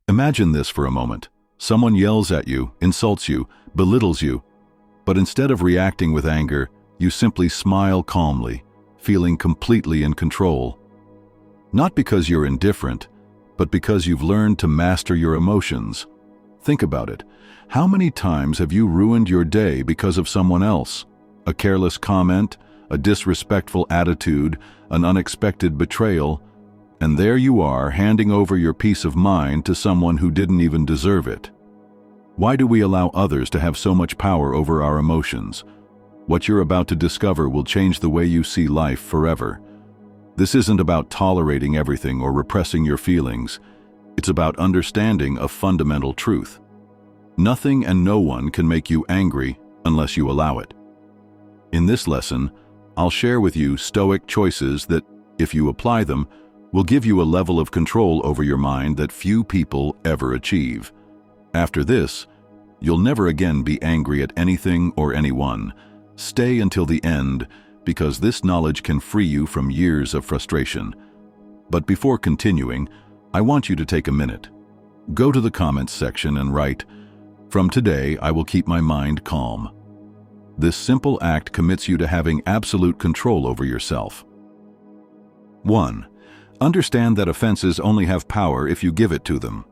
Imagine this for a moment. Someone yells at you, insults you, belittles you, but instead of reacting with anger, you simply smile calmly, feeling completely in control. Not because you're indifferent, but because you've learned to master your emotions. Think about it. How many times have you ruined your day because of someone else? A careless comment, a disrespectful attitude, an unexpected betrayal, and there you are handing over your peace of mind to someone who didn't even deserve it. Why do we allow others to have so much power over our emotions? What you're about to discover will change the way you see life forever. This isn't about tolerating everything or repressing your feelings. It's about understanding a fundamental truth. Nothing and no one can make you angry unless you allow it. In this lesson, I'll share with you Stoic choices that, if you apply them, will give you a level of control over your mind that few people ever achieve. After this, you'll never again be angry at anything or anyone. Stay until the end, because this knowledge can free you from years of frustration. But before continuing, I want you to take a minute. Go to the comments section and write, "From today, I will keep my mind calm." This simple act commits you to having absolute control over yourself. 1. Understand that offenses only have power if you give it to them.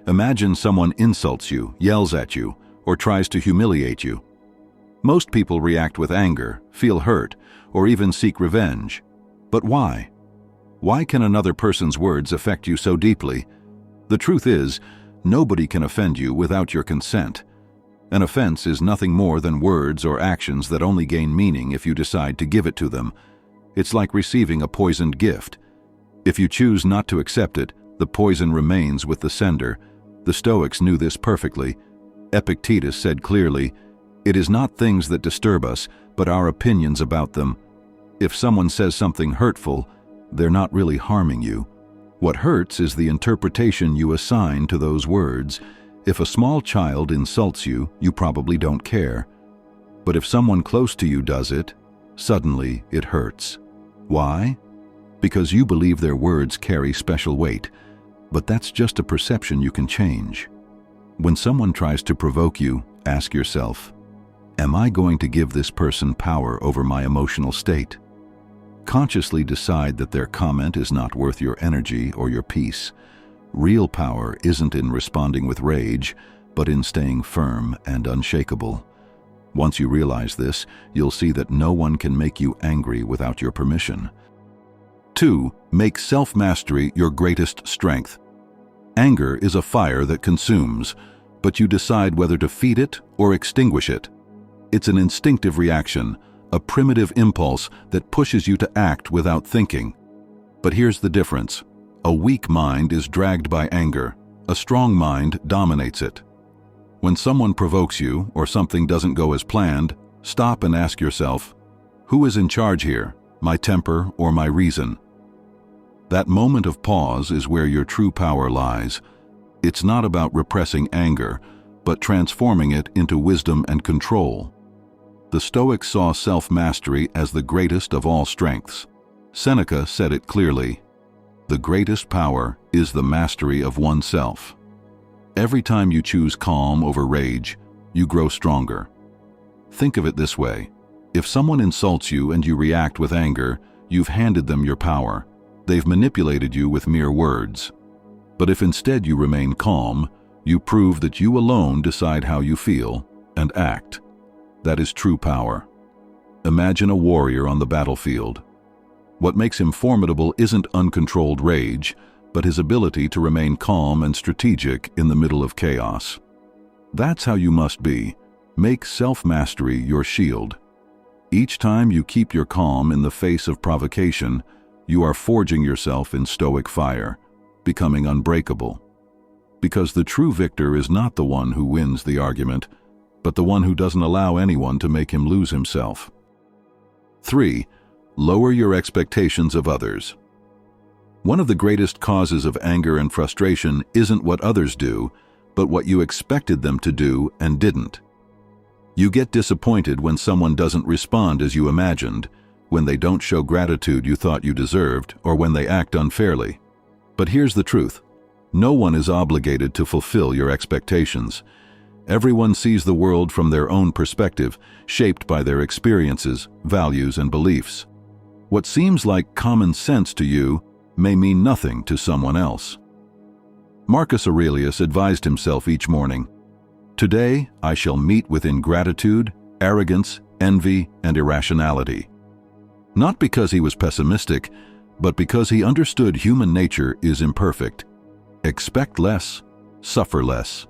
Imagine someone insults you, yells at you, or tries to humiliate you. Most people react with anger, feel hurt, or even seek revenge. But why? Why can another person's words affect you so deeply? The truth is, nobody can offend you without your consent. An offense is nothing more than words or actions that only gain meaning if you decide to give it to them. It's like receiving a poisoned gift. If you choose not to accept it, the poison remains with the sender. The Stoics knew this perfectly. Epictetus said clearly, "It is not things that disturb us, but our opinions about them." If someone says something hurtful, they're not really harming you. What hurts is the interpretation you assign to those words. If a small child insults you, you probably don't care. But if someone close to you does it, suddenly it hurts. Why? Because you believe their words carry special weight. But that's just a perception you can change. When someone tries to provoke you, ask yourself, am I going to give this person power over my emotional state? Consciously decide that their comment is not worth your energy or your peace. Real power isn't in responding with rage, but in staying firm and unshakable. Once you realize this, you'll see that no one can make you angry without your permission. 2. Make self-mastery your greatest strength. Anger is a fire that consumes, but you decide whether to feed it or extinguish it. It's an instinctive reaction, a primitive impulse that pushes you to act without thinking. But here's the difference. A weak mind is dragged by anger. A strong mind dominates it. When someone provokes you or something doesn't go as planned, stop and ask yourself, who is in charge here, my temper or my reason? That moment of pause is where your true power lies. It's not about repressing anger, but transforming it into wisdom and control. The Stoics saw self-mastery as the greatest of all strengths. Seneca said it clearly, "The greatest power is the mastery of oneself." Every time you choose calm over rage, you grow stronger. Think of it this way. If someone insults you and you react with anger, you've handed them your power. They've manipulated you with mere words. But if instead you remain calm, you prove that you alone decide how you feel and act. That is true power. Imagine a warrior on the battlefield. What makes him formidable isn't uncontrolled rage, but his ability to remain calm and strategic in the middle of chaos. That's how you must be. Make self-mastery your shield. Each time you keep your calm in the face of provocation, you are forging yourself in Stoic fire, becoming unbreakable. Because the true victor is not the one who wins the argument, but the one who doesn't allow anyone to make him lose himself. 3. Lower your expectations of others. One of the greatest causes of anger and frustration isn't what others do, but what you expected them to do and didn't. You get disappointed when someone doesn't respond as you imagined, when they don't show gratitude you thought you deserved, or when they act unfairly. But here's the truth. No one is obligated to fulfill your expectations. Everyone sees the world from their own perspective, shaped by their experiences, values, and beliefs. What seems like common sense to you may mean nothing to someone else. Marcus Aurelius advised himself each morning, "Today I shall meet with ingratitude, arrogance, envy, and irrationality." Not because he was pessimistic, but because he understood human nature is imperfect. Expect less, suffer less.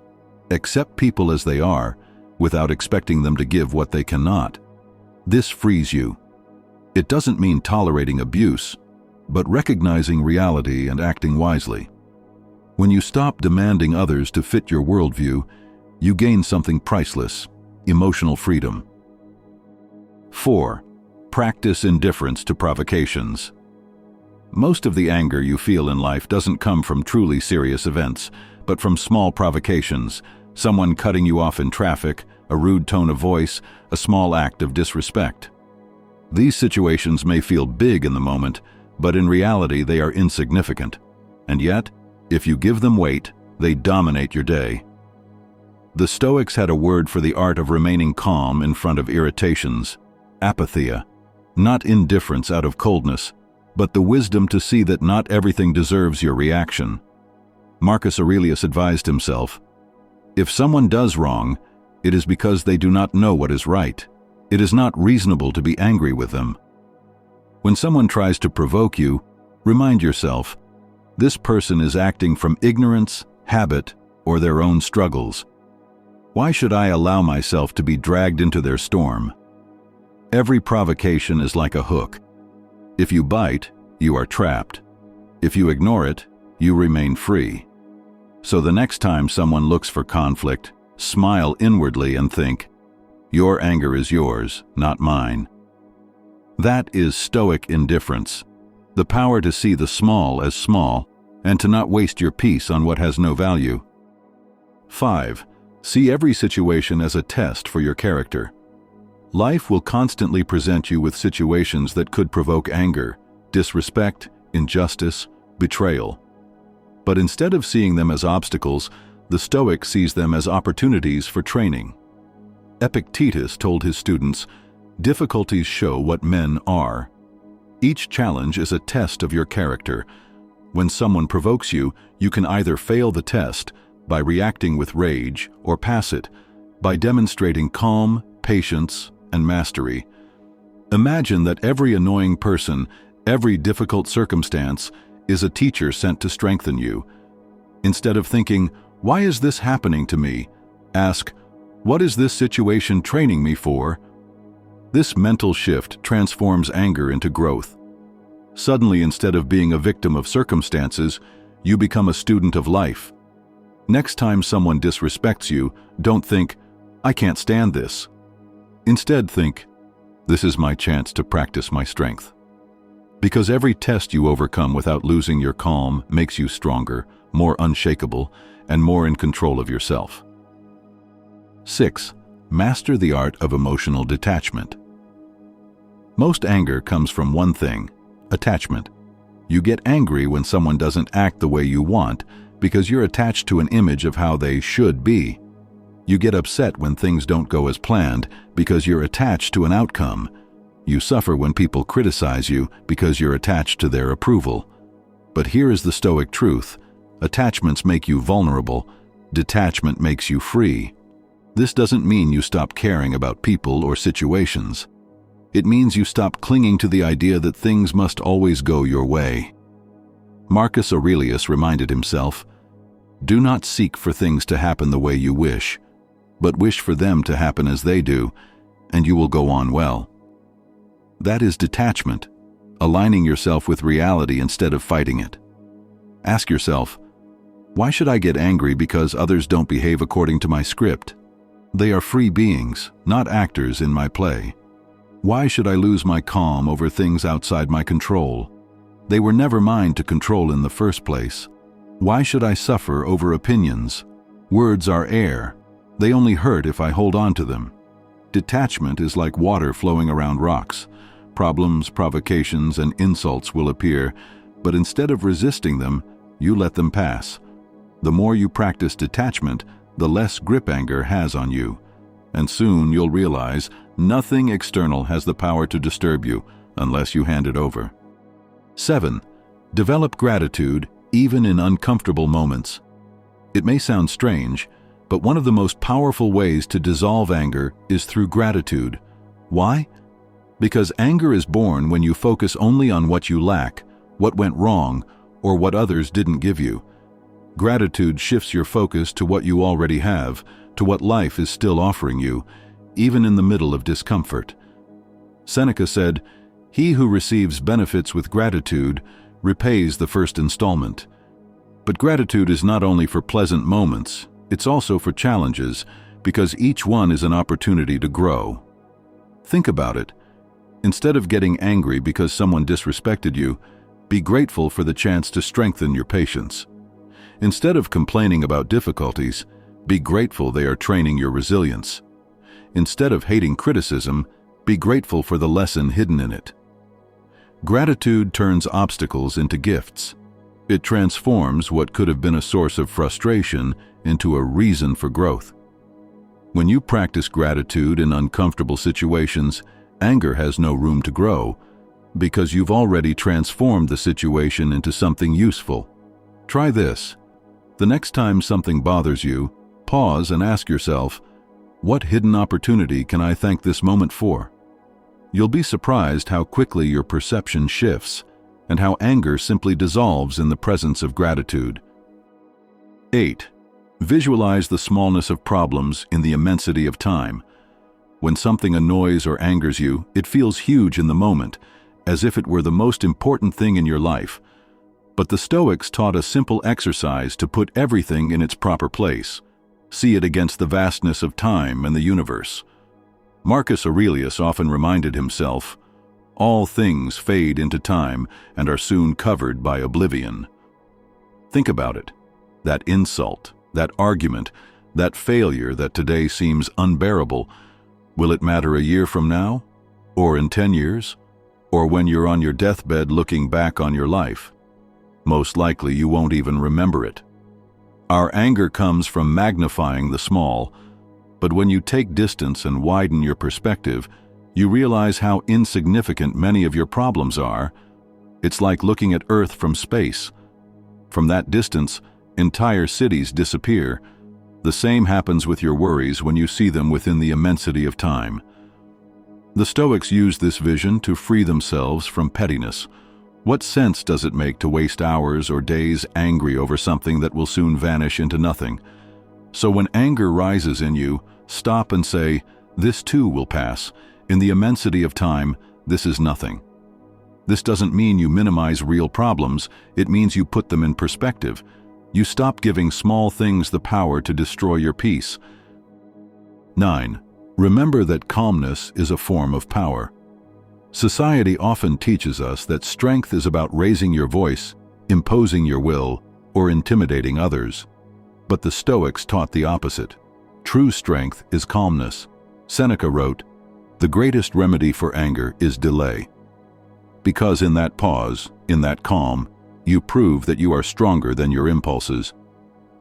Accept people as they are, without expecting them to give what they cannot. This frees you. It doesn't mean tolerating abuse, but recognizing reality and acting wisely. When you stop demanding others to fit your worldview, you gain something priceless: emotional freedom. 4. Practice indifference to provocations. Most of the anger you feel in life doesn't come from truly serious events, but from small provocations: someone cutting you off in traffic, a rude tone of voice, a small act of disrespect. These situations may feel big in the moment, but in reality they are insignificant. And yet, if you give them weight, they dominate your day. The Stoics had a word for the art of remaining calm in front of irritations: apatheia. Not indifference out of coldness, but the wisdom to see that not everything deserves your reaction. Marcus Aurelius advised himself, "If someone does wrong, it is because they do not know what is right. It is not reasonable to be angry with them." When someone tries to provoke you, remind yourself, this person is acting from ignorance, habit, or their own struggles. Why should I allow myself to be dragged into their storm? Every provocation is like a hook. If you bite, you are trapped. If you ignore it, you remain free. So the next time someone looks for conflict, smile inwardly and think, "Your anger is yours, not mine." That is Stoic indifference, the power to see the small as small and to not waste your peace on what has no value. 5. See every situation as a test for your character. Life will constantly present you with situations that could provoke anger, disrespect, injustice, betrayal. But instead of seeing them as obstacles, the Stoic sees them as opportunities for training. Epictetus told his students, "Difficulties show what men are." Each challenge is a test of your character. When someone provokes you, you can either fail the test by reacting with rage or pass it by demonstrating calm, patience, and mastery. Imagine that every annoying person, every difficult circumstance, is a teacher sent to strengthen you. Instead of thinking, "Why is this happening to me?" ask, "What is this situation training me for?" This mental shift transforms anger into growth. Suddenly, instead of being a victim of circumstances, you become a student of life. Next time someone disrespects you, don't think, "I can't stand this." Instead think, "This is my chance to practice my strength." Because every test you overcome without losing your calm makes you stronger, more unshakable, and more in control of yourself. 6. Master the art of emotional detachment. Most anger comes from one thing: attachment. You get angry when someone doesn't act the way you want because you're attached to an image of how they should be. You get upset when things don't go as planned because you're attached to an outcome. You suffer when people criticize you because you're attached to their approval. But here is the Stoic truth: attachments make you vulnerable, detachment makes you free. This doesn't mean you stop caring about people or situations. It means you stop clinging to the idea that things must always go your way. Marcus Aurelius reminded himself, "Do not seek for things to happen the way you wish, but wish for them to happen as they do, and you will go on well." That is detachment, aligning yourself with reality instead of fighting it. Ask yourself, why should I get angry because others don't behave according to my script? They are free beings, not actors in my play. Why should I lose my calm over things outside my control? They were never mine to control in the first place. Why should I suffer over opinions? Words are air. They only hurt if I hold on to them. Detachment is like water flowing around rocks. Problems, provocations, and insults will appear, but instead of resisting them, you let them pass. The more you practice detachment, the less grip anger has on you. And soon you'll realize nothing external has the power to disturb you unless you hand it over. 7. Develop gratitude even in uncomfortable moments. It may sound strange, but one of the most powerful ways to dissolve anger is through gratitude. Why? Because anger is born when you focus only on what you lack, what went wrong, or what others didn't give you. Gratitude shifts your focus to what you already have, to what life is still offering you, even in the middle of discomfort. Seneca said, "He who receives benefits with gratitude repays the first installment." But gratitude is not only for pleasant moments, it's also for challenges, because each one is an opportunity to grow. Think about it. Instead of getting angry because someone disrespected you, be grateful for the chance to strengthen your patience. Instead of complaining about difficulties, be grateful they are training your resilience. Instead of hating criticism, be grateful for the lesson hidden in it. Gratitude turns obstacles into gifts. It transforms what could have been a source of frustration into a reason for growth. When you practice gratitude in uncomfortable situations, anger has no room to grow, because you've already transformed the situation into something useful. Try this. The next time something bothers you, pause and ask yourself, what hidden opportunity can I thank this moment for? You'll be surprised how quickly your perception shifts and how anger simply dissolves in the presence of gratitude. 8. Visualize the smallness of problems in the immensity of time. When something annoys or angers you, it feels huge in the moment, as if it were the most important thing in your life. But the Stoics taught a simple exercise to put everything in its proper place. See it against the vastness of time and the universe. Marcus Aurelius often reminded himself, "All things fade into time and are soon covered by oblivion." Think about it. That insult, that argument, that failure that today seems unbearable, will it matter a year from now? Or in 10 years? Or when you're on your deathbed looking back on your life? Most likely you won't even remember it. Our anger comes from magnifying the small, but when you take distance and widen your perspective, you realize how insignificant many of your problems are. It's like looking at Earth from space. From that distance, entire cities disappear. The same happens with your worries when you see them within the immensity of time. The Stoics used this vision to free themselves from pettiness. What sense does it make to waste hours or days angry over something that will soon vanish into nothing? So when anger rises in you, stop and say, "This too will pass. In the immensity of time, this is nothing." This doesn't mean you minimize real problems, it means you put them in perspective. You stop giving small things the power to destroy your peace. 9. Remember that calmness is a form of power. Society often teaches us that strength is about raising your voice, imposing your will, or intimidating others. But the Stoics taught the opposite. True strength is calmness. Seneca wrote, "The greatest remedy for anger is delay." Because in that pause, in that calm, you prove that you are stronger than your impulses.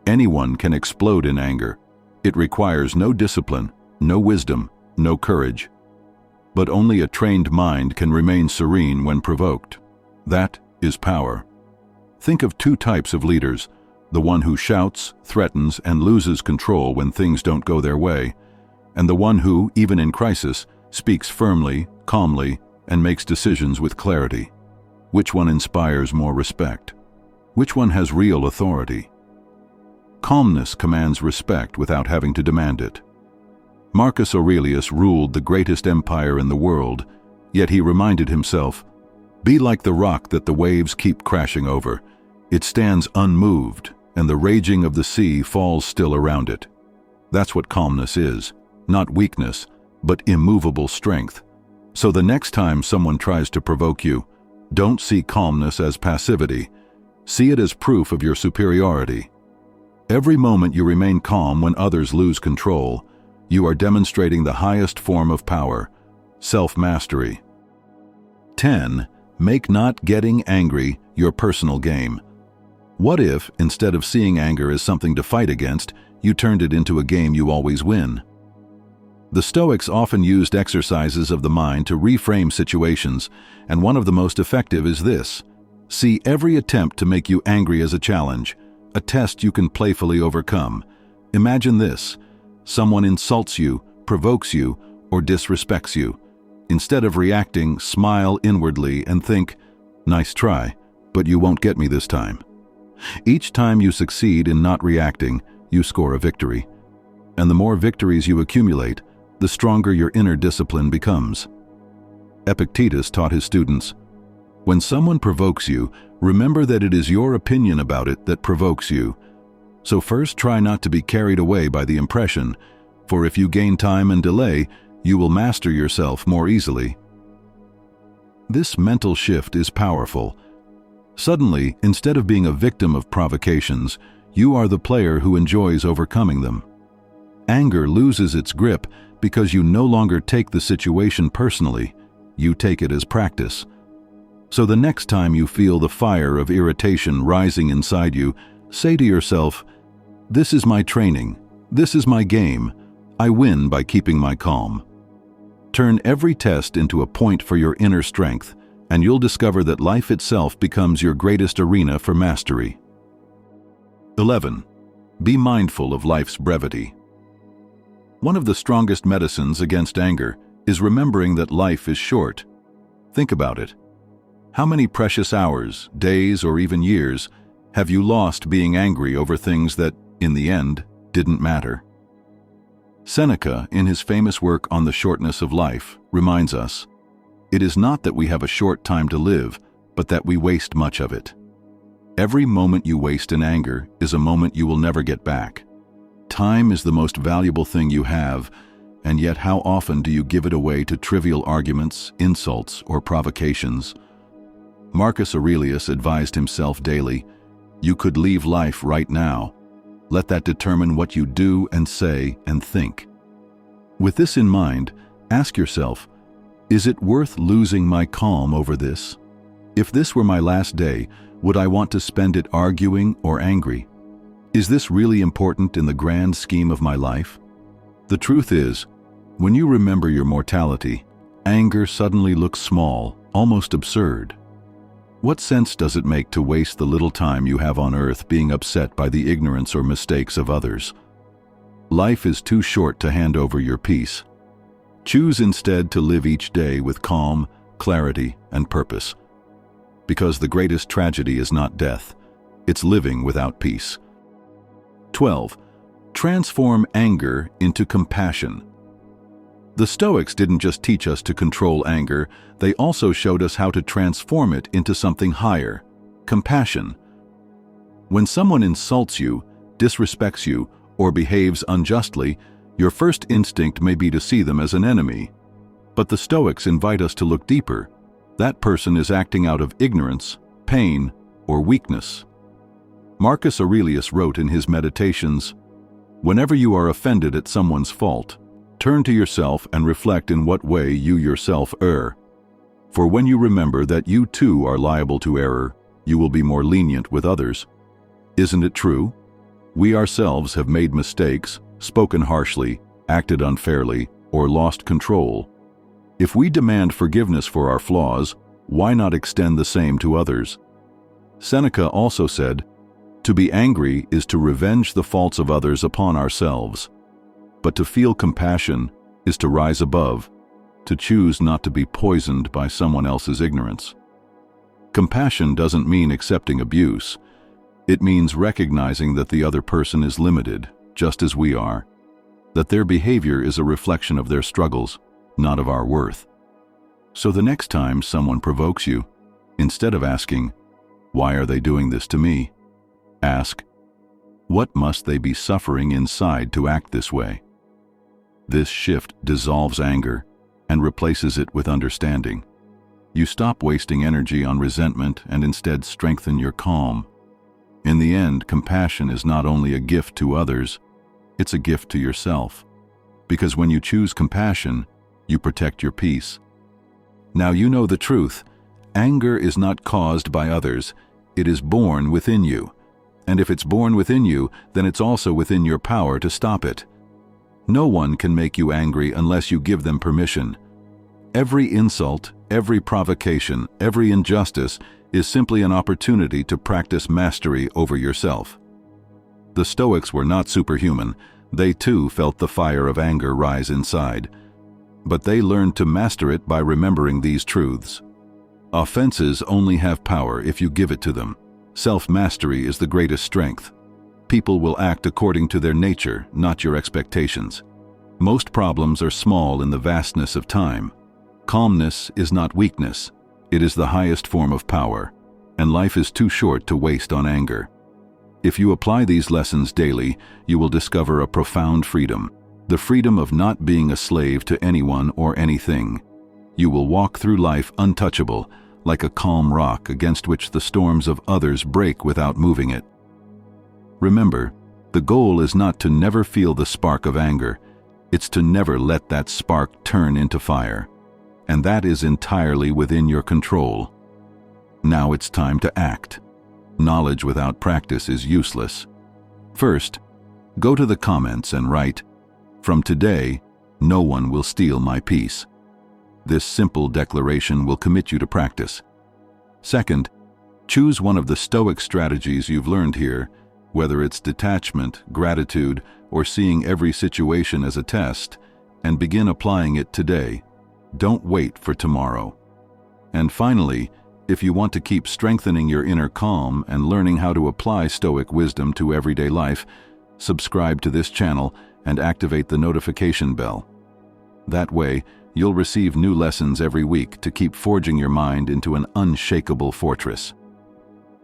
Anyone can explode in anger. It requires no discipline, no wisdom, no courage. But only a trained mind can remain serene when provoked. That is power. Think of two types of leaders: the one who shouts, threatens, and loses control when things don't go their way, and the one who, even in crisis, speaks firmly, calmly, and makes decisions with clarity. Which one inspires more respect? Which one has real authority? Calmness commands respect without having to demand it. Marcus Aurelius ruled the greatest empire in the world, yet he reminded himself, "Be like the rock that the waves keep crashing over. It stands unmoved, and the raging of the sea falls still around it." That's what calmness is, not weakness, but immovable strength. So the next time someone tries to provoke you, don't see calmness as passivity. See it as proof of your superiority. Every moment you remain calm when others lose control, you are demonstrating the highest form of power, self-mastery. 10. Make not getting angry your personal game. What if, instead of seeing anger as something to fight against, you turned it into a game you always win? The Stoics often used exercises of the mind to reframe situations, and one of the most effective is this. See every attempt to make you angry as a challenge, a test you can playfully overcome. Imagine this: someone insults you, provokes you, or disrespects you. Instead of reacting, smile inwardly and think, "Nice try, but you won't get me this time." Each time you succeed in not reacting, you score a victory. And the more victories you accumulate, the stronger your inner discipline becomes. Epictetus taught his students, "When someone provokes you, remember that it is your opinion about it that provokes you. So first try not to be carried away by the impression, for if you gain time and delay, you will master yourself more easily." This mental shift is powerful. Suddenly, instead of being a victim of provocations, you are the player who enjoys overcoming them. Anger loses its grip because you no longer take the situation personally, you take it as practice. So the next time you feel the fire of irritation rising inside you, say to yourself, "This is my training, this is my game, I win by keeping my calm." Turn every test into a point for your inner strength, and you'll discover that life itself becomes your greatest arena for mastery. 11. Be mindful of life's brevity. One of the strongest medicines against anger is remembering that life is short. Think about it. How many precious hours, days, or even years have you lost being angry over things that, in the end, didn't matter? Seneca, in his famous work on the shortness of life, reminds us, "It is not that we have a short time to live, but that we waste much of it." Every moment you waste in anger is a moment you will never get back. Time is the most valuable thing you have, and yet how often do you give it away to trivial arguments, insults, or provocations? Marcus Aurelius advised himself daily, "You could leave life right now. Let that determine what you do and say and think." With this in mind, ask yourself, is it worth losing my calm over this? If this were my last day, would I want to spend it arguing or angry? Is this really important in the grand scheme of my life? The truth is, when you remember your mortality, anger suddenly looks small, almost absurd. What sense does it make to waste the little time you have on earth being upset by the ignorance or mistakes of others? Life is too short to hand over your peace. Choose instead to live each day with calm, clarity, and purpose. Because the greatest tragedy is not death, it's living without peace. 12. Transform anger into compassion. The Stoics didn't just teach us to control anger, they also showed us how to transform it into something higher, compassion. When someone insults you, disrespects you, or behaves unjustly, your first instinct may be to see them as an enemy. But the Stoics invite us to look deeper. That person is acting out of ignorance, pain, or weakness. Marcus Aurelius wrote in his Meditations, "Whenever you are offended at someone's fault, turn to yourself and reflect in what way you yourself err. For when you remember that you too are liable to error, you will be more lenient with others." Isn't it true? We ourselves have made mistakes, spoken harshly, acted unfairly, or lost control. If we demand forgiveness for our flaws, why not extend the same to others? Seneca also said, "To be angry is to revenge the faults of others upon ourselves. But to feel compassion is to rise above, to choose not to be poisoned by someone else's ignorance." Compassion doesn't mean accepting abuse. It means recognizing that the other person is limited, just as we are, that their behavior is a reflection of their struggles, not of our worth. So the next time someone provokes you, instead of asking, "Why are they doing this to me?" ask, "What must they be suffering inside to act this way?" This shift dissolves anger and replaces it with understanding. You stop wasting energy on resentment and instead strengthen your calm. In the end, compassion is not only a gift to others, it's a gift to yourself. Because when you choose compassion, you protect your peace. Now you know the truth. Anger is not caused by others, it is born within you. And if it's born within you, then it's also within your power to stop it. No one can make you angry unless you give them permission. Every insult, every provocation, every injustice is simply an opportunity to practice mastery over yourself. The Stoics were not superhuman. They too felt the fire of anger rise inside. But they learned to master it by remembering these truths. Offenses only have power if you give it to them. Self-mastery is the greatest strength. People will act according to their nature, not your expectations. Most problems are small in the vastness of time. Calmness is not weakness. It is the highest form of power, and life is too short to waste on anger. If you apply these lessons daily, you will discover a profound freedom, the freedom of not being a slave to anyone or anything. You will walk through life untouchable, like a calm rock against which the storms of others break without moving it. Remember, the goal is not to never feel the spark of anger, it's to never let that spark turn into fire. And that is entirely within your control. Now it's time to act. Knowledge without practice is useless. First, go to the comments and write, "From today, no one will steal my peace." This simple declaration will commit you to practice. Second, choose one of the Stoic strategies you've learned here, whether it's detachment, gratitude, or seeing every situation as a test, and begin applying it today. Don't wait for tomorrow. And finally, if you want to keep strengthening your inner calm and learning how to apply Stoic wisdom to everyday life, subscribe to this channel and activate the notification bell. That way, you'll receive new lessons every week to keep forging your mind into an unshakable fortress.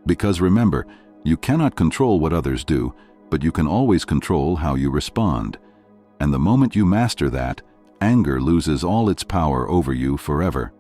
Because remember, you cannot control what others do, but you can always control how you respond. And the moment you master that, anger loses all its power over you forever.